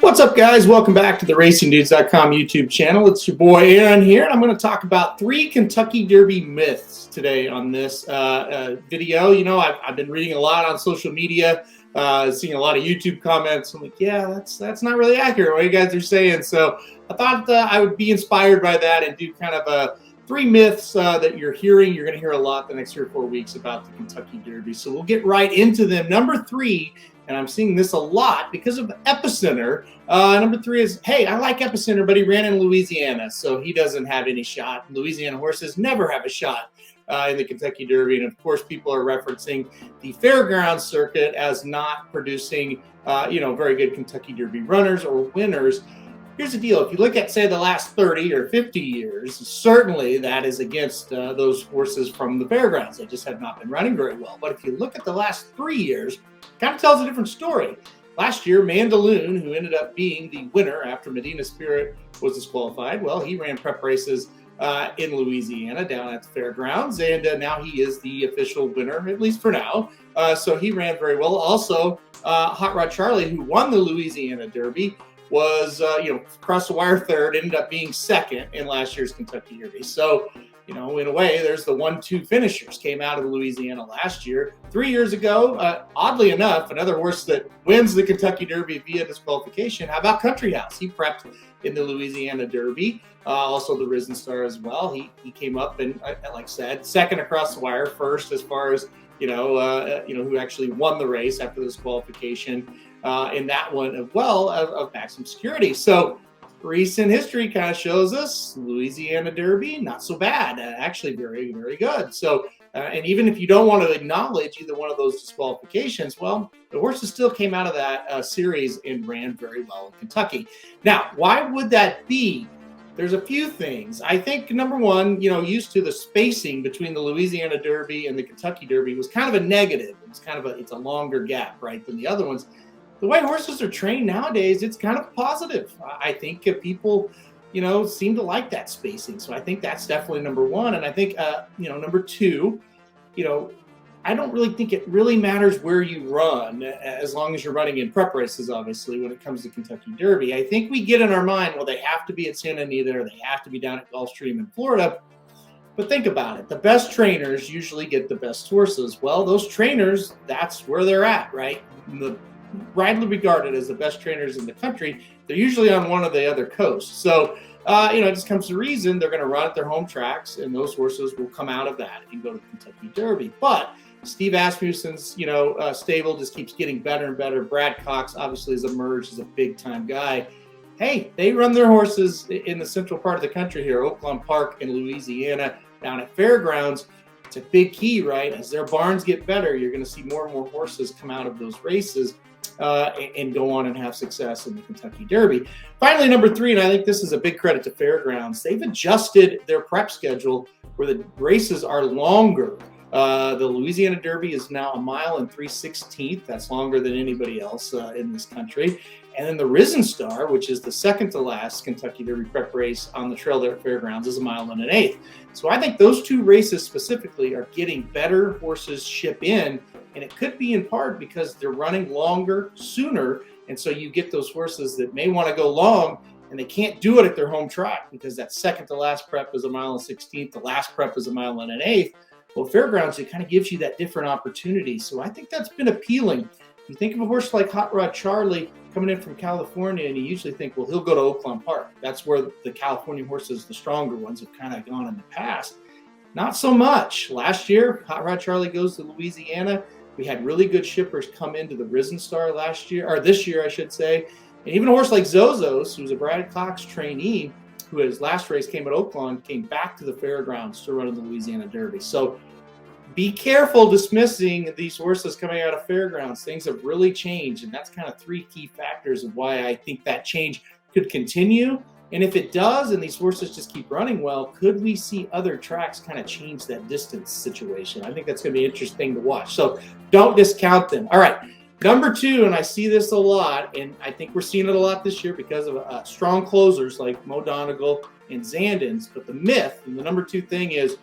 What's up, guys? Welcome back to the RacingDudes.com YouTube channel. It's your boy Aaron here, and I'm going to talk about 3 Kentucky Derby myths today on this video. You know, I've been reading a lot on social media, seeing a lot of YouTube comments. I'm like, yeah, that's not really accurate what you guys are saying. So I thought I would be inspired by that and do kind of 3 myths that you're hearing. You're going to hear a lot the next 3 or 4 weeks about the Kentucky Derby. So we'll get right into them. Number 3. And I'm seeing this a lot because of Epicenter. Number 3 is, hey, I like Epicenter, but he ran in Louisiana, so he doesn't have any shot. Louisiana horses never have a shot in the Kentucky Derby. And, of course, people are referencing the fairground circuit as not producing, very good Kentucky Derby runners or winners. Here's the deal. If you look at, say, the last 30 or 50 years, certainly that is against those horses from the fairgrounds. They just have not been running very well. But if you look at the last 3 years, kind of tells a different story. Last year, Mandaloon, who ended up being the winner after Medina Spirit was disqualified, well, he ran prep races in Louisiana down at the fairgrounds, and now he is the official winner, at least for now. So he ran very well. Also, Hot Rod Charlie, who won the Louisiana Derby, was, across the wire third, ended up being second in last year's Kentucky Derby. So, in a way, there's the 1-2 finishers came out of Louisiana last year. 3 years ago, oddly enough, another horse that wins the Kentucky Derby via disqualification. How about Country House? He prepped in the Louisiana Derby. Also the Risen Star as well. He came up and, like I said, second across the wire, first as far as, who actually won the race after the disqualification in that one as well of Maximum Security. So, recent history kind of shows us Louisiana Derby, not so bad, actually very, very good. So, and even if you don't want to acknowledge either one of those disqualifications, well, the horses still came out of that series and ran very well in Kentucky. Now, why would that be? There's a few things. I think, number one, used to the spacing between the Louisiana Derby and the Kentucky Derby was kind of a negative. It's a longer gap, right, than the other ones. The way horses are trained nowadays, it's kind of positive. I think people, seem to like that spacing. So I think that's definitely number one. And I think, number 2, I don't really think it really matters where you run, as long as you're running in prep races, obviously, when it comes to Kentucky Derby. I think we get in our mind, well, they have to be at Santa Anita or they have to be down at Gulfstream in Florida. But think about it. The best trainers usually get the best horses. Well, those trainers, that's where they're at, right? Widely regarded as the best trainers in the country, they're usually on one of the other coasts. So, it just comes to reason they're going to run at their home tracks, and those horses will come out of that and go to the Kentucky Derby. But Steve Asmussen's, stable just keeps getting better and better. Brad Cox obviously has emerged as a big-time guy. Hey, they run their horses in the central part of the country here, Oaklawn Park in Louisiana, down at fairgrounds. It's a big key, right? As their barns get better, you're going to see more and more horses come out of those races and go on and have success in the Kentucky Derby. Finally, number 3, and I think this is a big credit to Fairgrounds, they've adjusted their prep schedule where the races are longer. The Louisiana Derby is now 1 mile and 3/16. That's longer than anybody else in this country. And then the Risen Star, which is the second to last Kentucky Derby prep race on the trail there at Fairgrounds, is 1 mile and 1/8. So I think those 2 races specifically are getting better horses ship in, and it could be in part because they're running longer, sooner, and so you get those horses that may want to go long, and they can't do it at their home track because that second to last prep is 1 mile and 16th. The last prep is 1 mile and 1/8. Well, Fairgrounds, it kind of gives you that different opportunity. So I think that's been appealing. You think of a horse like Hot Rod Charlie coming in from California, and you usually think, well, he'll go to Oaklawn Park. That's where the California horses, the stronger ones, have kind of gone in the past. Not so much. Last year, Hot Rod Charlie goes to Louisiana. We had really good shippers come into the Risen Star this year, I should say. And even a horse like Zozos, who's a Brad Cox trainee, who his last race came at Oaklawn, came back to the fairgrounds to run in the Louisiana Derby. So be careful dismissing these horses coming out of fairgrounds. Things have really changed, and that's kind of 3 key factors of why I think that change could continue. And if it does, and these horses just keep running well, could we see other tracks kind of change that distance situation? I think that's going to be interesting to watch. So don't discount them. All right. Number 2, and I see this a lot, and I think we're seeing it a lot this year because of strong closers like Mo Donegal and Zandons. But the myth, and the number 2 thing is,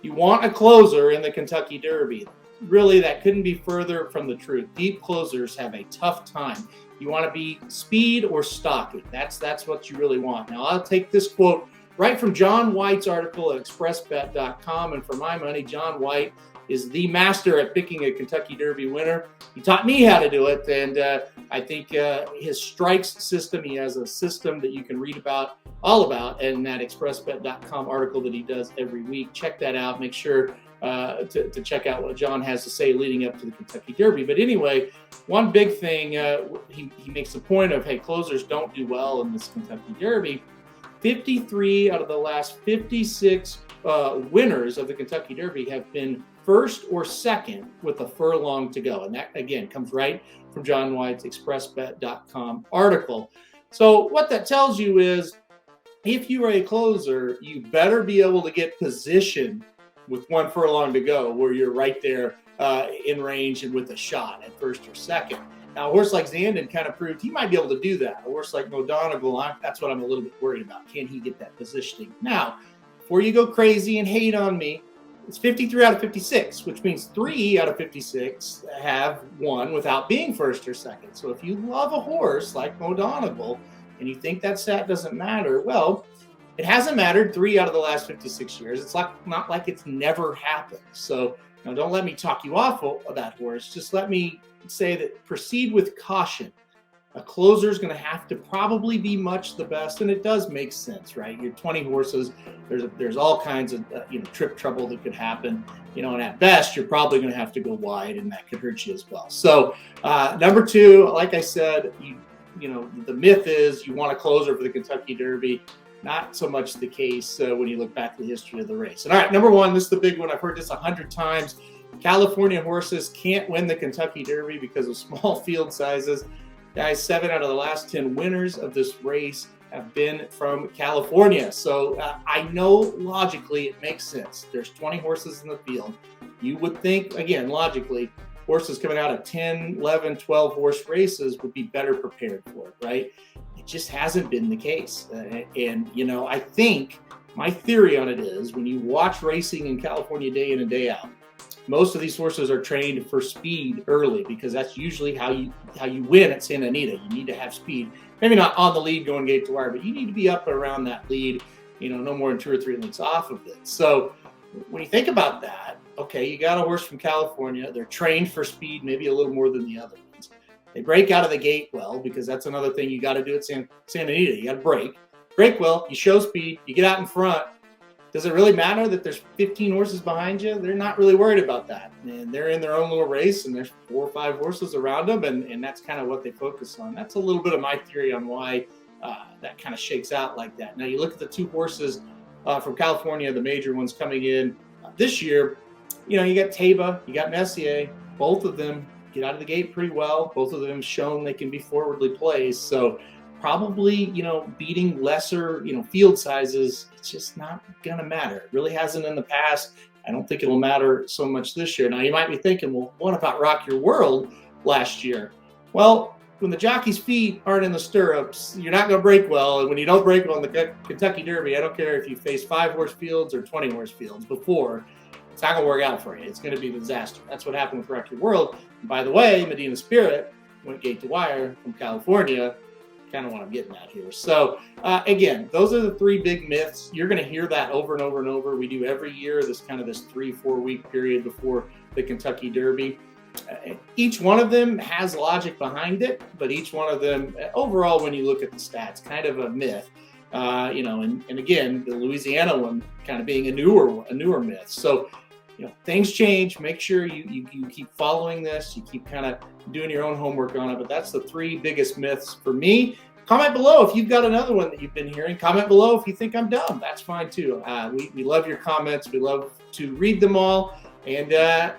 you want a closer in the Kentucky Derby. Really, that couldn't be further from the truth. Deep closers have a tough time You want to be speed or stocking. That's what you really want. Now, I'll take this quote right from John White's article at expressbet.com. And for my money, John White is the master at picking a Kentucky Derby winner. He taught me how to do it. And I think his strikes system, he has a system that you can read all about in that expressbet.com article that he does every week. Check that out. Make sure to check out what John has to say leading up to the Kentucky Derby. But anyway, one big thing, he makes the point of, hey, closers don't do well in this Kentucky Derby. 53 out of the last 56 winners of the Kentucky Derby have been first or second with a furlong to go. And that, again, comes right from John White's expressbet.com article. So what that tells you is, if you are a closer, you better be able to get position with one furlong to go where you're right there in range and with a shot at first or second. Now, a horse like Zandon kind of proved he might be able to do that. A horse like O'Donegal, that's what I'm a little bit worried about. Can he get that positioning? Now, before you go crazy and hate on me, it's 53 out of 56, which means 3 out of 56 have won without being first or second. So if you love a horse like O'Donegal and you think that stat doesn't matter, well, it hasn't mattered 3 out of the last 56 years. It's not like it's never happened. So don't let me talk you off of that horse. Just let me say that proceed with caution. A closer is going to have to probably be much the best, and it does make sense, right? You're 20 horses. There's all kinds of trip trouble that could happen, and at best you're probably going to have to go wide, and that could hurt you as well. So number 2, like I said, the myth is you want a closer for the Kentucky Derby. Not so much the case when you look back at the history of the race. And all right, number 1, this is the big one. I've heard this 100 times. California horses can't win the Kentucky Derby because of small field sizes. Guys, 7 out of the last 10 winners of this race have been from California. So I know logically it makes sense. There's 20 horses in the field. You would think, again, logically, horses coming out of 10, 11, 12 horse races would be better prepared for it, right? It just hasn't been the case. And I think my theory on it is when you watch racing in California day in and day out, most of these horses are trained for speed early because that's usually how you win at Santa Anita. You need to have speed. Maybe not on the lead going gate to wire, but you need to be up around that lead, no more than 2 or 3 lengths off of it. So when you think about that, okay, you got a horse from California. They're trained for speed, maybe a little more than the other ones. They break out of the gate well, because that's another thing you got to do at Santa Anita. You got to break well, you show speed, you get out in front. Does it really matter that there's 15 horses behind you? They're not really worried about that. And they're in their own little race, and there's 4 or 5 horses around them, and that's kind of what they focus on. That's a little bit of my theory on why that kind of shakes out like that. Now, you look at the 2 horses from California, the major ones coming in this year. You got Taba, you got Messier. Both of them get out of the gate pretty well. Both of them have shown they can be forwardly placed. So probably, beating lesser, field sizes, it's just not going to matter. It really hasn't in the past. I don't think it'll matter so much this year. Now, you might be thinking, well, what about Rock Your World last year? Well, when the jockey's feet aren't in the stirrups, you're not going to break well. And when you don't break well in the Kentucky Derby, I don't care if you face 5 horse fields or 20 horse fields before, it's not going to work out for you. It's going to be a disaster. That's what happened with Rock Your World. And by the way, Medina Spirit went gate to wire from California. Kind of what I'm getting at here. So again, those are the 3 big myths. You're going to hear that over and over and over. We do every year, this 3-4 week period before the Kentucky Derby. Each one of them has logic behind it, but each one of them, overall, when you look at the stats, kind of a myth. And again, the Louisiana one kind of being a newer myth. So, things change. Make sure you keep following this. You keep kind of doing your own homework on it. But that's the 3 biggest myths for me. Comment below if you've got another one that you've been hearing. Comment below if you think I'm dumb. That's fine too. We love your comments. We love to read them all. And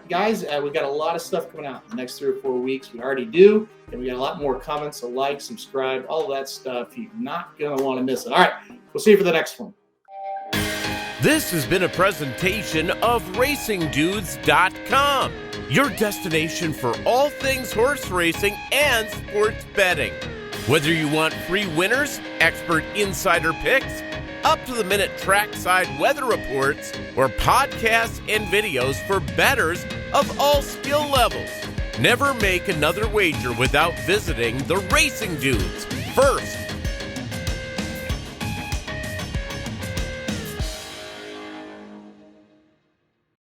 guys, we've got a lot of stuff coming out in the next 3 or 4 weeks. We already do. And we got a lot more comments. So like, subscribe, all of that stuff. You're not going to want to miss it. All right. We'll see you for the next one. This has been a presentation of RacingDudes.com, your destination for all things horse racing and sports betting. Whether you want free winners, expert insider picks, up-to-the-minute trackside weather reports, or podcasts and videos for bettors of all skill levels, Never make another wager without visiting the Racing Dudes. First,